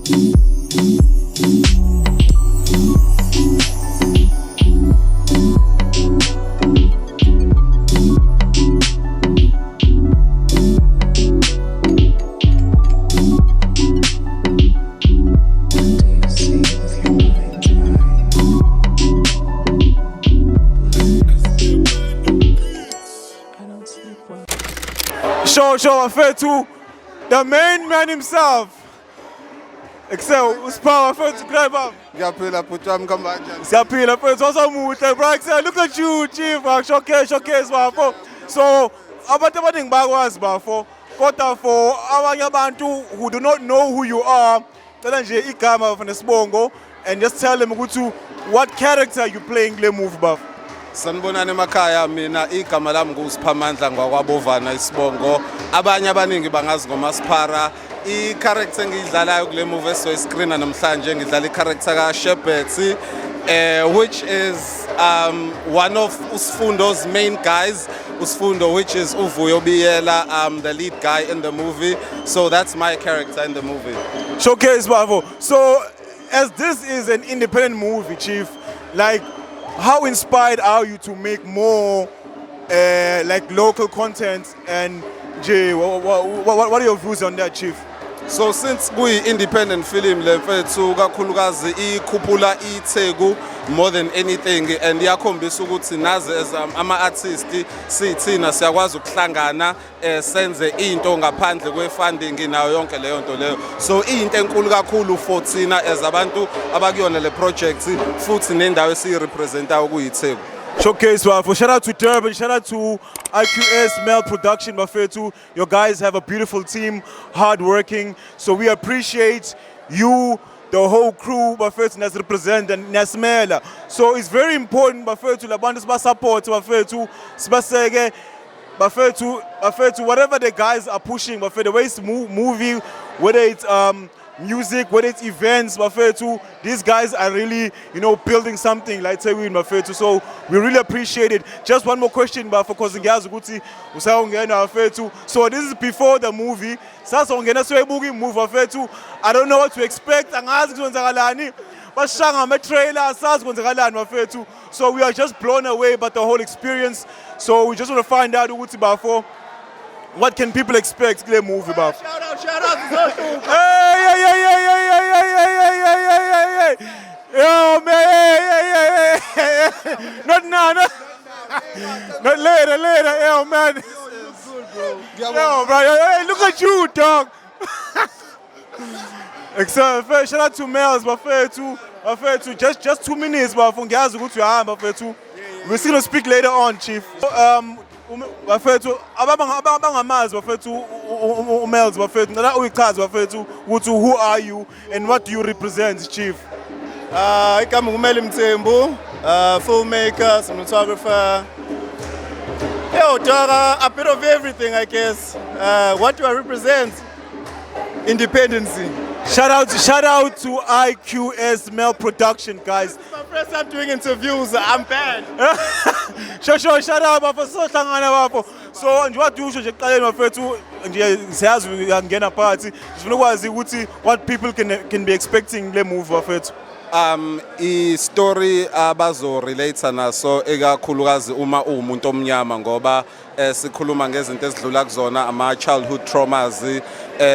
Show affair to the main man himself. Excel, Uspaw, affair to grab up. Ngiyaphila bhuti wami kamanje. Siyaphila mfethu wasamuhle bro. Excel, look at you chief, showcase bafo. So abantu abaningi bakwazi bafo. Kodwa for abanye abantu who do not know who you are, cela nje igama from Sibongo and just tell them ukuthi what character you playing kule movie bafo. Sanibonani emakhaya, mina igama lami nguSiphamandla ngwakwabovana Isibongo. Abanye abaningi bangazi ngoMasipara. I-character engiyidlalayo kule movie esizoyiscreena namhlanje ngidlala i-character kaShebhethi, which is one of uSifundo's main guys. Usifundo, which is Uvuyo Biyela, the lead guy in the movie. So that's my character in the movie. Showcase bafo. So as this is an independent movie, chief, like how inspired are you to make more like local content? And Jay, what are your views on that, chief? So since we independent film le mfethu kakhulukazi ikhuphula iTheku more than anything, and yakhombisa ukuthi nazi as ama artists sithina siyakwazi ukuhlangana senze into ngaphandle kwefunding nayo yonke leyo nto leyo. So into enkulu kakhulu for thina as abantu abakuyona le project futhi nendawo esirepresentayo kuyiTheku. Showcase bafo. Shout out to Durban, shout out to IQS Mel Production bafethu. Your guys have a beautiful team, hard working. So we appreciate you, the whole crew bafethu nas represent and nasmela. So it's very important bafethu labantu siba support bafethu sibaseke bafethu whatever the guys are pushing bafethu, whether it's movie, whether it's music, whether it's events, bafethu, these guys are really, building something like Teguin bafethu. So we really appreciate it. Just one more question, but for because ngiyazi ukuthi usawungena bafethu. So this is before the movie. Sasa ungena movie bafethu. I don't know what to expect. Angazi kwenzakalani. Bashanga ama trailer asazi kwenzakalani bafethu. So we are just blown away by the whole experience. So we just want to find out ukuthi bafo, what can people expect kule movie bafo? Shout out to Hey. Yo, man, hey. Not now, not later, yo, man. Yo, bro, hey, look at you, dog. Excellent. Shout out to Mels, bafethu, just 2 minutes, bafethu, ngiyazi ukuthi uyahamba bafethu. We're still gonna speak later on, chief. Bafethu, abangamazi bafethu, Mels bafethu, nala uyichazi bafethu, ukuthi who are you and what do you represent, chief? Igama ngumeli Mthembu, filmmaker, cinematographer. Yo, dog, a bit of everything, I guess. What do I represent? Independency. Shout out to IQS Mel Production, guys. This is my first time doing interviews. I'm bad. Shout out bafo, so hlangana bafo. So njengoba usho nje ekuqaleni bafethu nje siyazi uyangena phakathi. Sifuna ukwazi ukuthi what people can be expecting le movie bafethu. I story abazo relate naso ekakhulukazi uma umuntu omnyama ngoba sikhuluma ngezinto ezidlula kuzona ama childhood traumas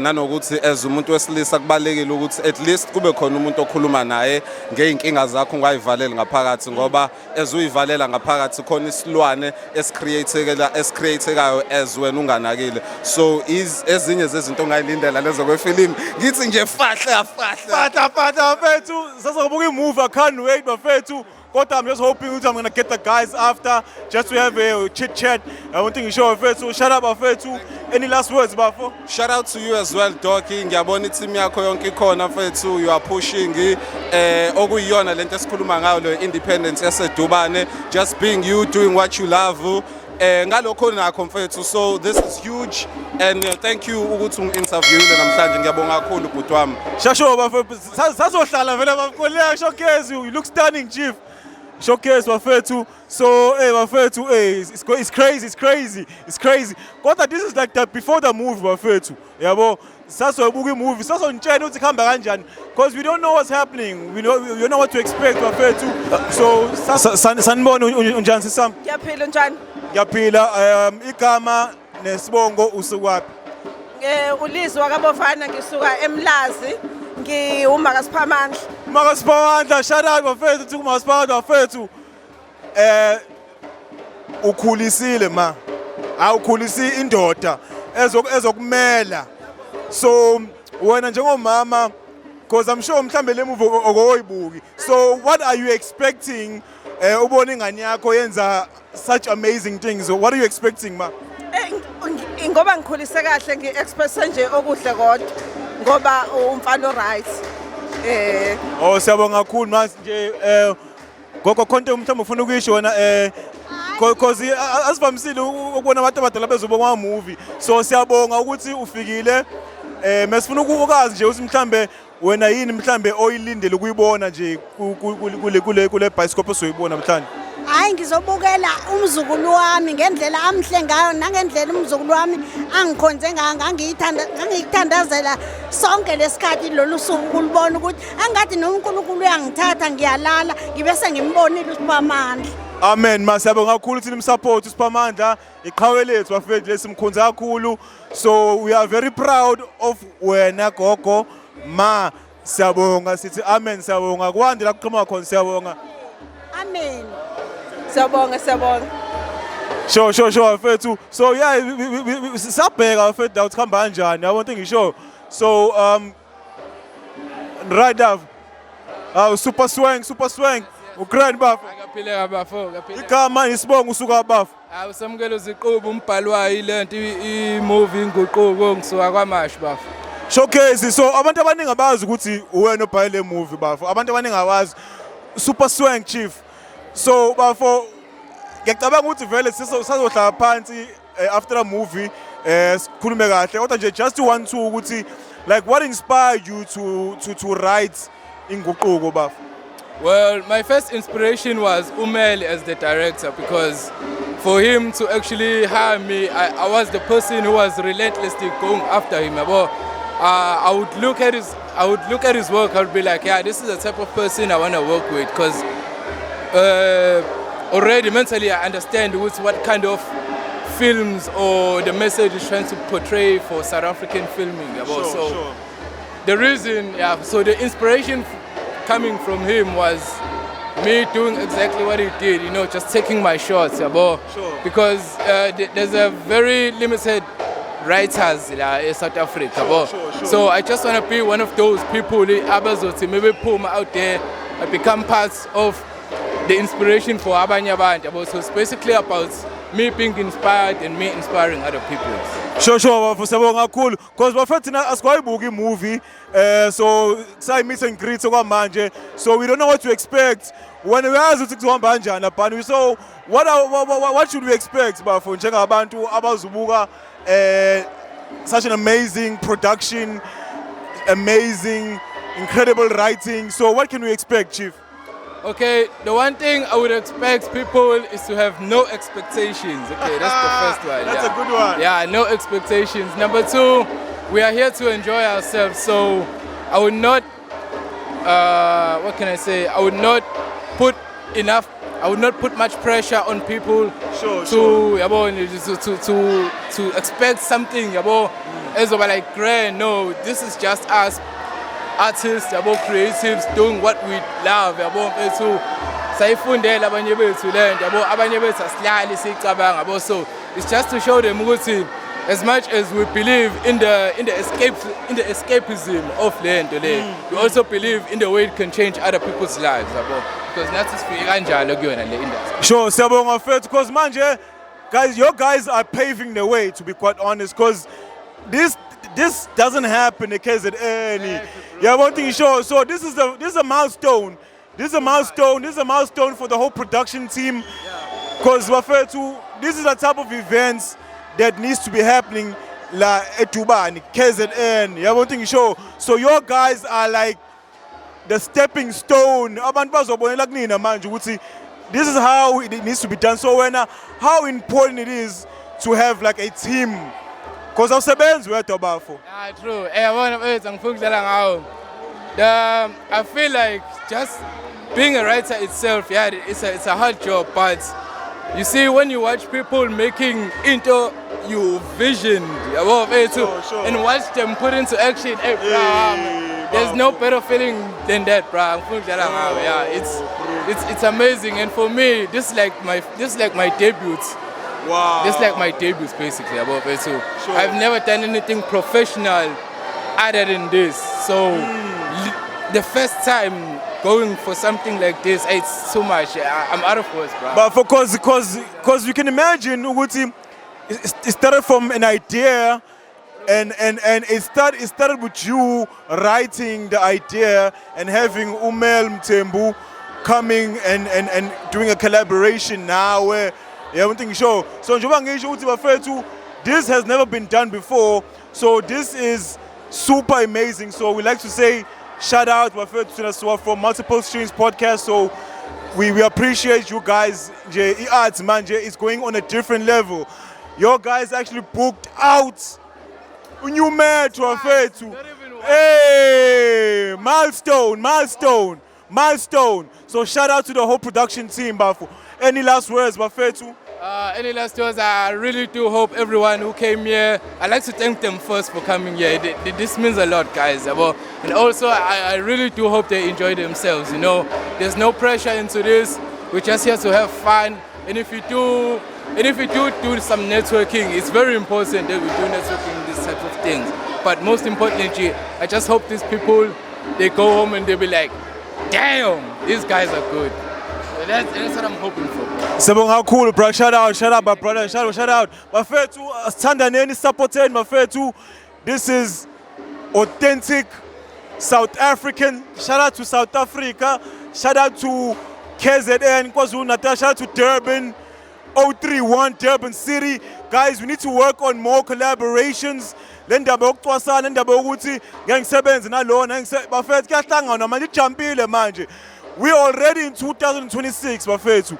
nanokuthi as umuntu wesilisa kubalekile ukuthi at least kube khona umuntu okhuluma naye ngeinkinga zakho ungayivaleli ngaphakathi ngoba as uyivalela ngaphakathi khona isilwane esicreatekayo as wena unganakile. So ezinye zezinto ongayilindela lezo kwefilm ngithi nje fahla bafethu. Sasa kubuka movie, I can't wait bafethu. But I'm just hoping I'm gonna get the guys after just to have a chit chat. I want to show bafethu. Shout out bafethu. Any last words bafo? Shout out to you as well, Doki. Ngiyabona team yakho yonke ikhona mfethu, you are pushing okuyiyona lento esikhuluma ngayo le independence yaseDubane, just being you, doing what you love. Ngalokho nakho mfethu. So this is huge and thank you ukuthi ungi-interviewile namhlanje, ngiyabonga kakhulu bhuti wami. Shasho bafethu. Sazohlala vele bafo. Showcase you. You look stunning, chief. showcase bafethu. So hey bafethu, hey it's crazy. Kodwa this is like that before the movie bafethu. Yabo sasobuka movie sasonitshela ukuthi khamba kanjani because we don't know what's happening. We don't know what to expect bafethu. So sanibona unjani sisam? Ngiyaphila unjani? Ngiyaphila igama nesibongo usukwaphi? Ulizwi wakabofana ngisuka eMlazi ngiuma kaSiphamandla. Makasiphandla shout out bafethu ukuthi kumasiphandla bafethu. Ukhulisile ma. Awukhulisi indoda ezokumela. So wena njengomama because I'm sure mhlambe le movie okoyibuki. So what are you expecting ubona ingane yakho yenza such amazing things? What are you expecting ma? Ngoba ngikhulise kahle ngi-express nje okuhle kodwa ngoba umfana right. Oh siyabonga kakhulu manje nje gogo konke mhlawumbe ufuna ukuyisho wena because asivamisile ukubona abantu abadala bezoba kwa movie. So siyabonga ukuthi ufikile mesifuna ukwazi nje ukuthi mhlambe wena yini mhlambe oyilindele ukuyibona nje kule bioscope osoyibona mhlanje. Hayi ngizobukela umzukulu wami ngendlela amhle ngayo nangendlela umzukulu wami angikhonze ngangiyithandazela sonke lesikhathi lolu suku kulibona ukuthi angathi noNkulunkulu uyangithatha ngiyalala ngibe sengimbonile uSiphamandla. Amen masiyabonga kakhulu ukuthi nimsupport uSiphamandla iqhawe lethu bafethu lesimkhonza kakhulu. So we are very proud of wena gogo ma siyabonga sithi amen siyabonga kwande la kuqhama khona siyabonga. Amen. Siyabonga. Sure bafethu. So yeah sabheka bafethu la ukhamba kanjani yabo nto ngisho. So right up super swing ugrand bafo. Akaphile bafo igama isibongo usuka bafo. Usamukelo ziqubu umbhalo wayo lento imovie inguquko ngisuka kwaMashu bafo. Showcase. So abantu abaningi abazi ukuthi uwena obhale le movie bafo. Abantu abaningi abazi super swing chief. So bafo ngiyacabanga ukuthi vele sizohlala phansi after a movie sikhulume kahle kodwa nje just want to ukuthi like what inspired you to write inguquko bafo? Well, my first inspiration was Umeli as the director because for him to actually hire me, I was the person who was relentlessly going after him. I would look at his work. I would be like, yeah, this is the type of person I want to work with because already mentally I understand what kind of films or the message is trying to portray for South African filming. Sure. The reason, so the inspiration coming from him was me doing exactly what he did, just taking my shots. Sure. Because there's a very limited writers in South Africa. Sure. So I just want to be one of those people, maybe pull me out there and become part of the inspiration for abanye abantu. So it's basically about me being inspired and me inspiring other people. Sure bafo siyabonga kakhulu because bafethu asikwayibuka movie so say meet and greet kwamanje so we don't know what to expect when we ask ukuthi kuzohamba kanjani lapha. So what should we expect bafo njengabantu abazubuka such an amazing production, amazing incredible writing? So what can we expect, chief? Okay, the one thing I would expect people is to have no expectations. Okay, that's the first one. That's a good one. Yeah, no expectations. Number two, we are here to enjoy ourselves. So I would not, what can I say? I would not put much pressure on people to expect something. As like grand. No, this is just us. Artists, creatives doing what we love. So it's just to show them as much as we believe in the escapism of land, we also believe in the way it can change other people's lives. Because that's the Sure, siyabonga mfethu because manje guys, your guys are paving the way, to be quite honest, because this doesn't happen in KZN. Yeah, one thing is sure. So this is a milestone. This is a milestone for the whole production team. Because this is the type of events that needs to be happening la etubani KZN. Yeah, one thing is sure. So your guys are like the stepping stone. Abantu bazobonela kunina manje ukuthi this is how it needs to be done. So how important it is to have like a team. Because awusebenzi wedwa bafo. Yeah, true. I feel like just being a writer itself, yeah, it's a hard job, but you see when you watch people making into you vision Sure. and watch them put into action, hey, there's no better feeling than that, bro. Yeah, it's amazing, and for me, this is like my debut. Wow. This is like my debut, basically. I've never done anything professional other than this. So the first time going for something like this, it's too much. I'm out of words, bro. But because you can imagine ukuthi it started from an idea and it started with you writing the idea and having Umel Mthembu coming and doing a collaboration now where so njengoba ngisho ukuthi bafethu, this has never been done before, so this is super amazing. So we like to say shout out bafethu from Multiple Streams Podcast. So we appreciate you guys. Arts man is going on a different level. Your guys actually booked out new man to bafethu. Hey, milestone. So shout out to the whole production team, Bafo. Any last words, bafethu? Any last words? I really do hope everyone who came here, I'd like to thank them first for coming here. This means a lot, guys. And also, I really do hope they enjoy themselves. You know, there's no pressure into this. We're just here to have fun. And if you do some networking, it's very important that we do networking, these types of things. But most importantly, I just hope these people, they go home and they'll be like, damn, these guys are good. So that's what I'm hoping for. Sebonga how cool, bro. Shout out, my brother. Shout out. Bafethu, Standaneni supported bafethu. This is authentic South African. Shout out to South Africa. Shout out to KZN, KwaZulu-Natal. Shout out to Durban, 031 Durban City. Guys, we need to work on more collaborations. Lendaba yokucwasana, lendaba yokuthi ngisebenze nalona bafethu kuyahlangana manje ijampile manje. We're already in 2026, bafethu.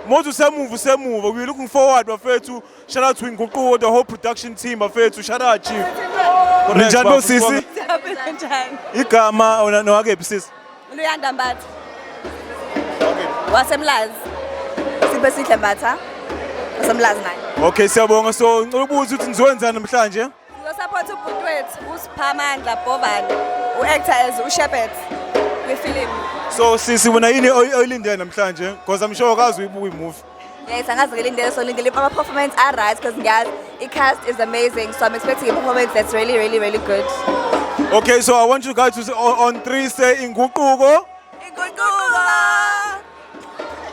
More to move. We're looking forward, bafethu. Shout out to Nguquko, the whole production team, bafethu. Shout out, Chief. Njani bo sisi? Njani? Igama no akephi sisi? Luyanda Mbatha. Okay. Wasemlazi. Siphe sihle Mbatha. Wasemlazi naye. Okay, siyabonga. So ngicela ukubuza ukuthi nizokwenzani namhlanje? Support ubhuti wethu uSiphamandla Bovani, uactor as uShepard kwi-film. So sisi wena yini oyilindele namhlanje? Because I'm sure akazi uyibuka imovie. Yes, angazilindele so lindele ama-performance are right because ngiyazi i-cast is amazing, so I'm expecting a performance that's really, really, really good. Okay, so I want you guys to say on 3 say Nguquko. Nguquko.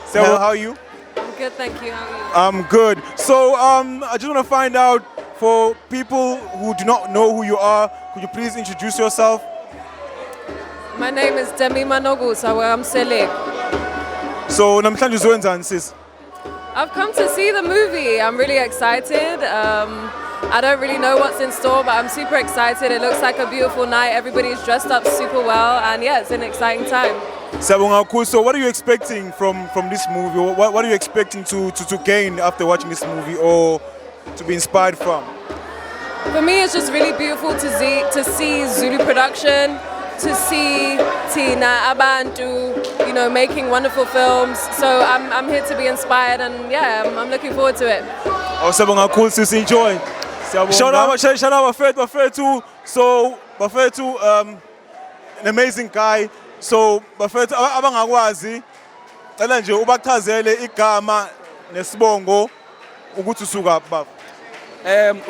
So how are you? I'm good, thank you. How are you? I'm good. So I just want to find out, for people who do not know who you are, could you please introduce yourself? My name is Demi Manogusa, where I'm Selig. So namhlanje uzokwenzani sis? I've come to see the movie. I'm really excited. I don't really know what's in store, but I'm super excited. It looks like a beautiful night. Everybody's dressed up super well, and yeah, it's an exciting time. Sabonga cool. So what are you expecting from this movie? What are you expecting to gain after watching this movie, or to be inspired from? For me, it's just really beautiful to see Zulu production, to see Tina Abantu, you know, making wonderful films. So I'm here to be inspired, and yeah, I'm looking forward to it. Oh, Sabonga cool, sis, enjoy. Shout out Bafethu. So Bafethu, an amazing guy. So Bafethu abangakwazi cela nje ubachazele igama nesibongo ukuthi usuka baba.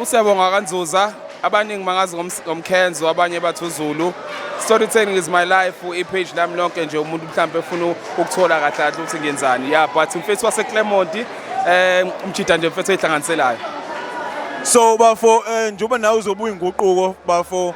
Usiyabonga kaNzuza, abaningi mangazi ngomkhenzo, abanye bathi uZulu. Storytelling is my life, ipage lami lonke nje umuntu mhlambe ufuna ukuthola kahle kahle ukuthi ngenzani. Yeah, but mfethu wase Clermont umjida nje mfethu ehlanganiselayo. So bafo njoba nawe uzobuya Nguquko bafo,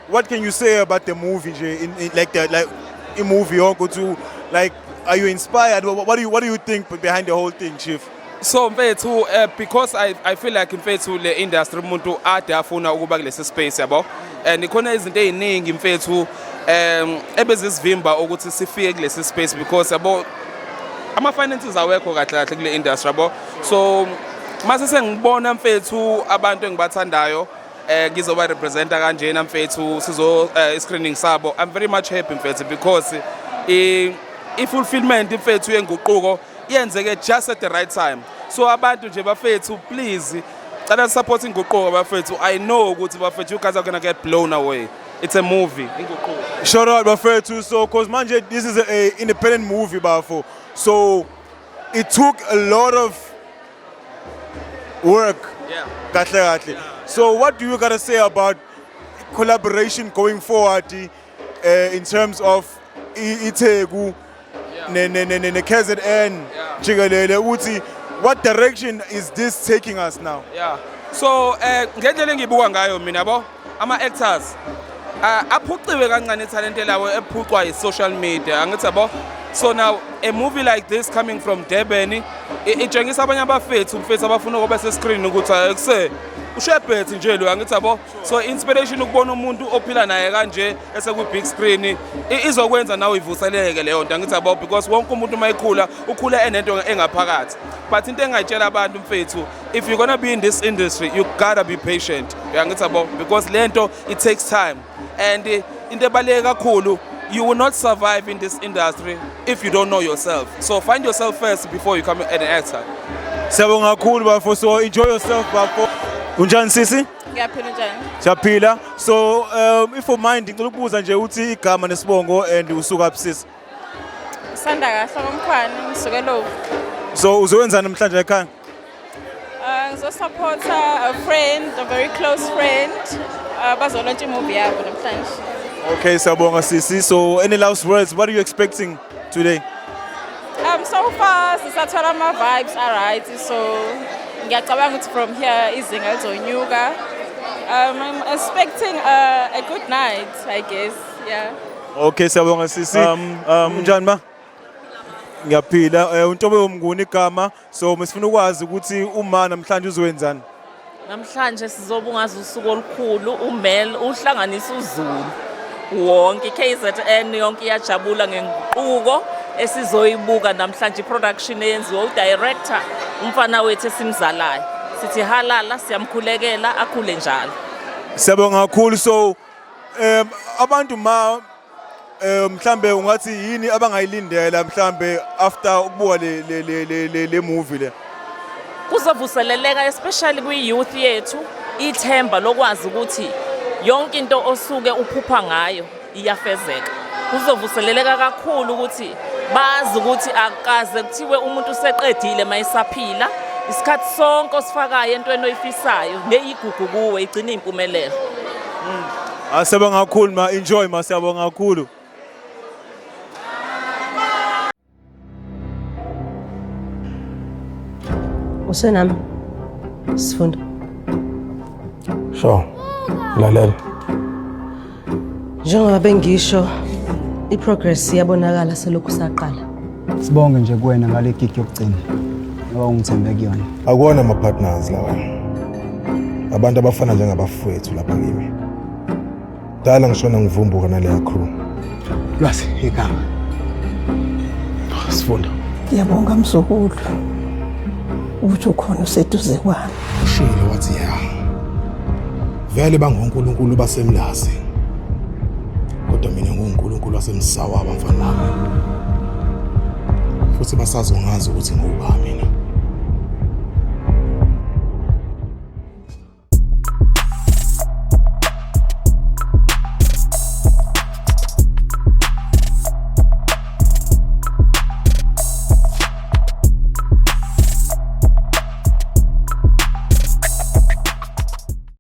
what can you say about the movie nje in like a movie yonke to, like, are you inspired? What do you think behind the whole thing, Chief? So mfethu, because I feel like mfethu le industry umuntu ade afuna ukuba kulesi space yabo, and ikhona izinto eziningi mfethu ebezisivimba ukuthi sifike kulesi space, because yabo ama-finances awekho kahle kahle kule industry yabo. So mase sengibona mfethu abantu engibathandayo ngizoba representa kanjena mfethu sizo screening sabo. I'm very much happy mfethu because i-fulfillment mfethu yenguquko yenzeke just at the right time. So abantu nje bafethu please cala support inguquko bafethu. I know ukuthi bafethu you guys are going to get blown away. It's a movie. Inguquko. Shout out bafethu. So cause manje this is a independent movie bafo. So it took a lot of work. Yeah. Kahle. So what do you gotta say about collaboration going forward in terms of iThegu ne KZN jikelele uthi what direction is this taking us now? Yeah. So ngendlela engibuka ngayo mina yabo ama actors aphuciwe kancane talent lawo ephucwa yi-social media angithi yabo. So now a movie like this coming from Durban itshengisa abanye abafethu mfethu abafuna ukuba se-screen ukuthi akuse ushebhethi nje lo angithi yabo. So inspiration ukubona umuntu ophila naye kanje esekwi-big screen izokwenza nawe ivuseleke leyo nto angithi yabo because wonke umuntu mayikhula ukhula enento engaphakathi. But into engayitshela abantu mfethu, if you're gonna be in this industry you gotta be patient angithi yabo because lento it takes time and into ebaluleke kakhulu you will not survive in this industry if you don't know yourself. So find yourself first before you become an actor. Siyabonga kakhulu bafo. So enjoy yourself bafo. Unjani sisi? Ngiyaphila njani? Siyaphila. So if you mind ngicela ukubuza nje uthi igama nesibongo and usuka phi sisi? Sanda kahle komkhwane ngisuke lo. So uzowenzani namhlanje ekhaya? Ngizosupporta a friend, a very close friend. Bazolaunch movie yabo namhlanje. Okay, siyabonga sisi. So any last words? What are you expecting today? So far sisathola ama vibes are right. So ngiyacabanga ukuthi from here izinga lizonyuka. I'm expecting a good night, I guess. Yeah. Okay, siyabonga sisi. Unjani ba? Ngiyaphila. Untobe womnguni igama. So mesifuna ukwazi ukuthi uma namhlanje uzowenzani? Namhlanje sizobungaza usuku olukhulu uMel uhlanganisa uZulu wonke KZN yonke iyajabula ngenquko esizoyibuka namhlanje production eyenziwa udirector umfana wethu esimzalayo sithi halala siyamkhulekela akhule njalo. Siyabonga kakhulu. So abantu mhlambe ungathi yini abangayilindela mhlambe after ukubuka le movie le? Kuzovuseleleka especially kwi-youth yethu ithemba lokwazi ukuthi yonke into osuke uphupha ngayo iyafezeka. Kuzovuseleleka kakhulu ukuthi bazi ukuthi akaze kuthiwe umuntu useqedile mayisaphila isikhathi sonke osifakayo entweni oyifisayo neyigugu kuwe igcina impumelelo. Asiyabonga kakhulu ma enjoy ma siyabonga kakhulu. Usenami Sifunda. Sure. Lalela. Njengoba bengisho iprogress iyabonakala selokhu saqala. Sibonge nje kuwena ngale gig yokugcina. Ngoba ungithembe kuyona. Akuwona ama partners lawa. Abantu abafana njengabafowethu lapha kimi. Dala ngishona ngivumbuka naleya crew. Lwasi igama. Sifunda. Ngiyabonga mzukulu. Uthi ukhona useduze kwami. Ushilo wathi ya. Vele bangonkulunkulu basemlazi. Kodwa mina nguNkulunkulu wasemsawa abafana nami. Futhi basazongazi ukuthi ngubani mina.